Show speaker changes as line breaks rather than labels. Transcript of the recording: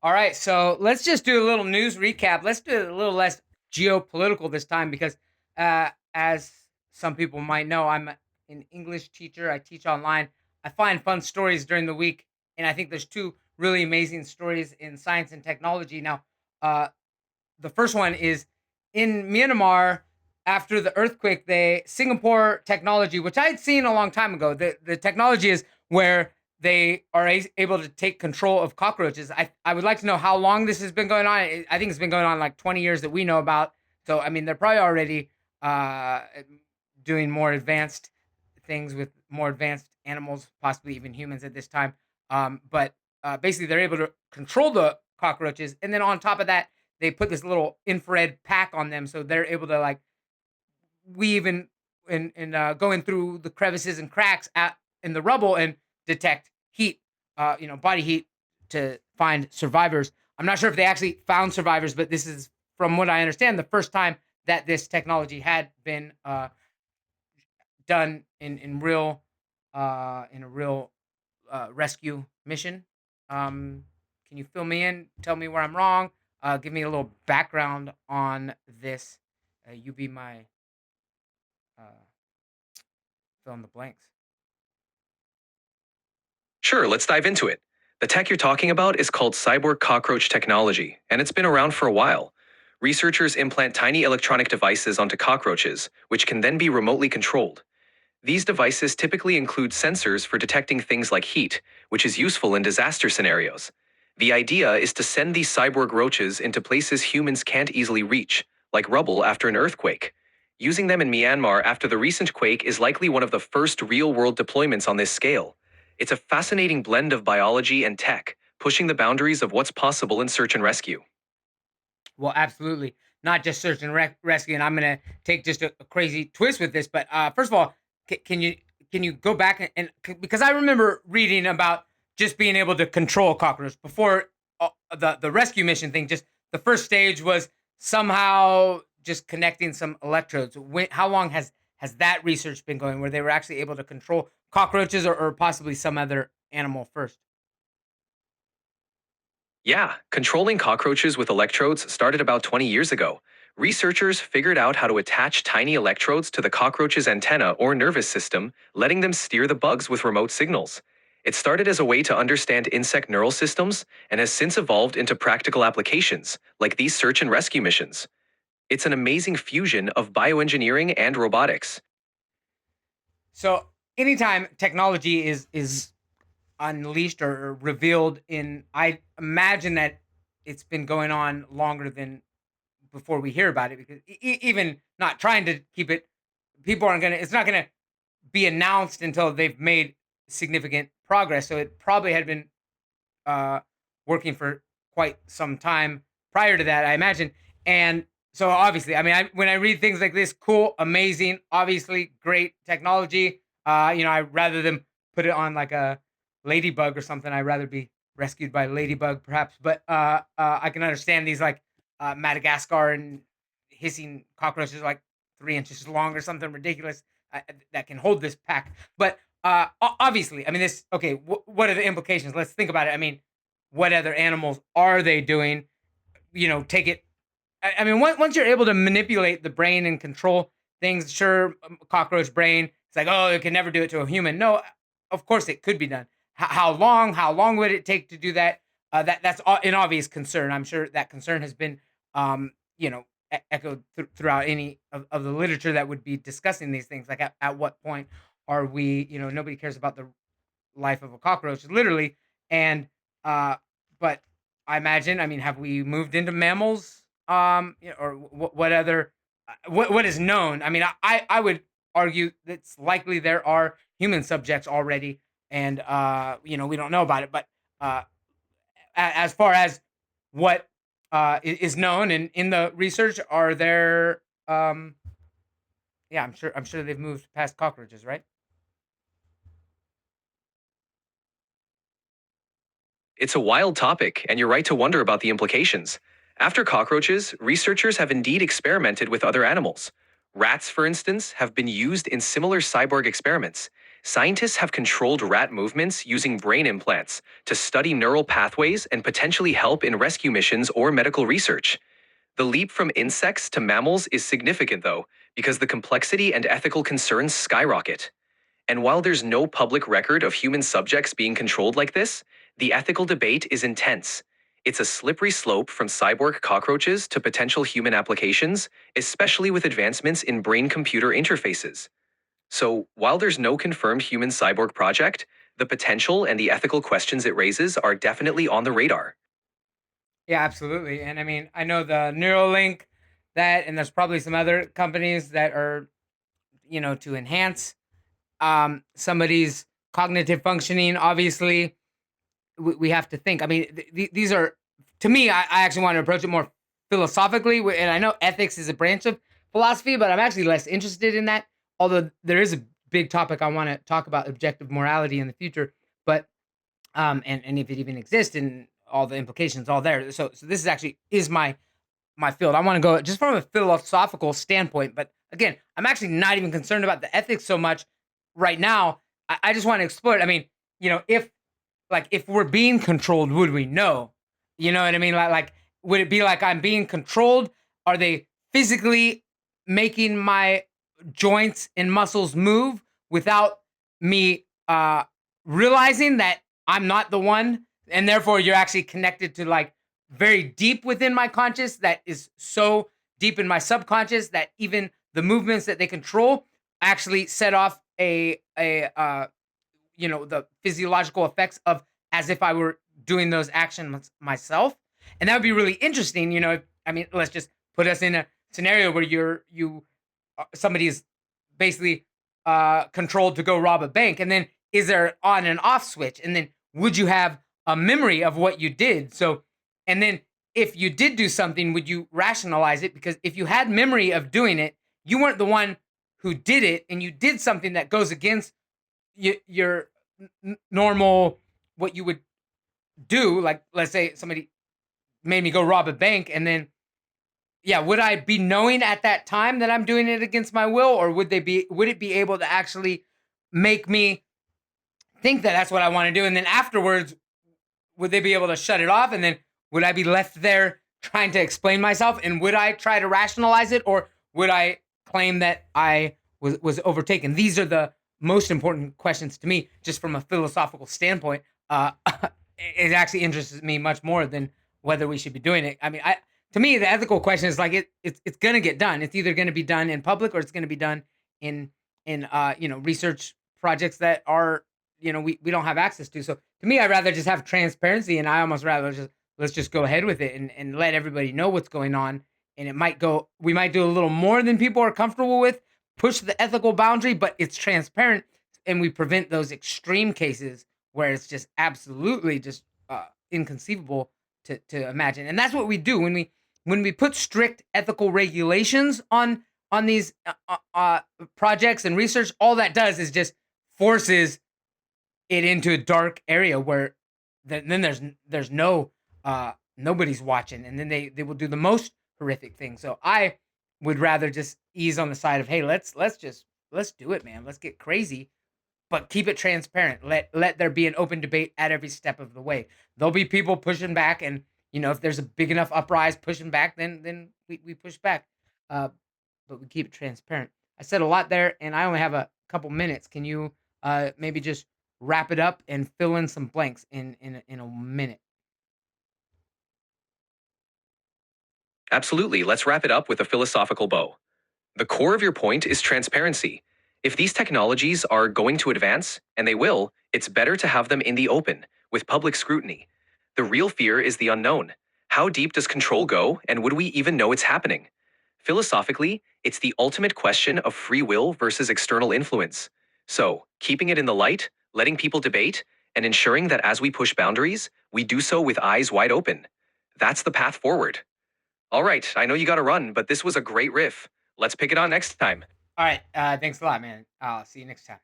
All right, so let's just do a little news recap. Let's do it a little less geopolitical this time because, as some people might know, I'm an English teacher. I teach online. I find fun stories during the week, and I think there's two really amazing stories in science and technology. Now, uh, the first one is in Myanmar after the earthquake. They Singapore technology, which I had seen a long time ago. The technology is where they are able to take control of cockroaches. I would like to know how long this has been going on. I think it's been going on like 20 years that we know about. So I mean, they're probably already uh, doing more advanced things with more advanced animals, possibly even humans at this time. But basically, they're able to control the cockroaches, and then on top of that, they put this little infrared pack on them, so they're able to like weave and go in through the crevices and cracks in the rubble and detect heat, body heat to find survivors. I'm not sure if they actually found survivors, but this is, from what I understand, the first time that this technology had been done in a real rescue mission. Um, can you fill me in? Tell me where I'm wrong. Give me a little background on this. You be my uh, fill in the blanks.
Sure, let's dive into it. The tech you're talking about is called Cyborg Cockroach technology, and it's been around for a while. Researchers implant tiny electronic devices onto cockroaches, which can then be remotely controlled. These devices typically include sensors for detecting things like heat, which is useful in disaster scenarios. The idea is to send these cyborg roaches into places humans can't easily reach, like rubble after an earthquake. Using them in Myanmar after the recent quake is likely one of the first real world deployments on this scale. It's a fascinating blend of biology and tech, pushing the boundaries of what's possible in search and rescue.
Well, absolutely. Not just search and rescue. And I'm gonna take just a crazy twist with this. But first of all, can you go back because I remember reading about just being able to control cockroaches before the rescue mission thing. Just the first stage was somehow just connecting some electrodes. How long has that research been going, where they were actually able to control cockroaches or possibly some other animal first?
Yeah, controlling cockroaches with electrodes started about 20 years ago. Researchers figured out how to attach tiny electrodes to the cockroach's antenna or nervous system, letting them steer the bugs with remote signals. It started as a way to understand insect neural systems and has since evolved into practical applications, like these search and rescue missions. It's an amazing fusion of bioengineering and robotics.
So anytime technology is unleashed or revealed in, I imagine that it's been going on longer than before we hear about it, because even not trying to keep it, people aren't gonna it's not gonna be announced until they've made significant progress. So it probably had been uh working for quite some time prior to that, I imagine. And so obviously, I mean, when I read things like this, cool, amazing, obviously great technology. I rather than put it on like a ladybug or something, I'd rather be rescued by a ladybug perhaps. But I can understand these like Madagascar and hissing cockroaches like 3 inches long or something ridiculous that can hold this pack. But obviously, I mean, this okay. What are the implications? Let's think about it. I mean, what other animals are they doing? Take it. I mean, once you're able to manipulate the brain and control things, sure, cockroach brain. It's like, oh, it can never do it to a human. No, of course it could be done. How long? How long would it take to do that? That's an obvious concern. I'm sure that concern has been, um, you know, echoed throughout any of the literature that would be discussing these things. Like, at what point are we? Nobody cares about the life of a cockroach, literally. And but I imagine, I mean, have we moved into mammals? Or what other what is known? I mean, I would argue that it's likely there are human subjects already, and we don't know about it. But uh, as far as what is known and in the research, are there? Yeah, I'm sure they've moved past cockroaches, right?
It's a wild topic, and you're right to wonder about the implications. After cockroaches, researchers have indeed experimented with other animals. Rats, for instance, have been used in similar cyborg experiments. Scientists have controlled rat movements using brain implants to study neural pathways and potentially help in rescue missions or medical research. The leap from insects to mammals is significant, though, because the complexity and ethical concerns skyrocket. And while there's no public record of human subjects being controlled like this, the ethical debate is intense. It's a slippery slope from cyborg cockroaches to potential human applications, especially with advancements in brain computer interfaces. So, while there's no confirmed human cyborg project, the potential and the ethical questions it raises are definitely on the radar.
Yeah, absolutely. And I mean, I know the Neuralink that, and there's probably some other companies that are, to enhance somebody's cognitive functioning. Obviously, we have to think. I mean, these are, to me, I actually want to approach it more philosophically. And I know ethics is a branch of philosophy, but I'm actually less interested in that. Although there is a big topic I want to talk about, objective morality in the future. But and if it even exists and all the implications all there. So this is actually is my field. I want to go just from a philosophical standpoint, but again, I'm actually not even concerned about the ethics so much right now. I just want to explore it. I mean, if if we're being controlled, would we know? You know what I mean? Like would it be like I'm being controlled? Are they physically making my joints and muscles move without me realizing that I'm not the one, and therefore you're actually connected to like very deep within my conscious that is so deep in my subconscious that even the movements that they control actually set off a the physiological effects of as if I were doing those actions myself. And that would be really interesting. I mean, let's just put us in a scenario where somebody is basically controlled to go rob a bank, and then is there on and off switch, and then would you have a memory of what you did? So, and then if you did do something, would you rationalize it? Because if you had memory of doing it, you weren't the one who did it, and you did something that goes against your normal what you would do. Like, let's say somebody made me go rob a bank, and then yeah, would I be knowing at that time that I'm doing it against my will, or would it be able to actually make me think that that's what I want to do, and then afterwards would they be able to shut it off, and then would I be left there trying to explain myself, and would I try to rationalize it, or would I claim that I was overtaken? These are the most important questions to me, just from a philosophical standpoint. It actually interests me much more than whether we should be doing it. I mean, to me, the ethical question is like it's going to get done. It's either going to be done in public or it's going to be done in research projects that are we don't have access to. So to me, I'd rather just have transparency, and I almost rather just let's just go ahead with it and let everybody know what's going on. And we might do a little more than people are comfortable with, push the ethical boundary, but it's transparent, and we prevent those extreme cases where it's just absolutely just inconceivable to imagine. And that's what we do when we put strict ethical regulations on these projects and research. All that does is just forces it into a dark area where then there's no nobody's watching, and then they will do the most horrific things. So I would rather just ease on the side of, hey, let's do it, man. Let's get crazy, but keep it transparent. Let there be an open debate at every step of the way. There'll be people pushing back, and if there's a big enough uprise pushing back, then we push back. Uh, but we keep it transparent. I said a lot there, and I only have a couple minutes. Can you maybe just wrap it up and fill in some blanks in a minute?
Absolutely, let's wrap it up with a philosophical bow. The core of your point is transparency. If these technologies are going to advance, and they will, it's better to have them in the open, with public scrutiny. The real fear is the unknown. How deep does control go, and would we even know it's happening? Philosophically, it's the ultimate question of free will versus external influence. So, keeping it in the light, letting people debate, and ensuring that as we push boundaries, we do so with eyes wide open. That's the path forward. All right, I know you gotta run, but this was a great riff. Let's pick it on next time.
All right. Thanks a lot, man. I'll see you next time.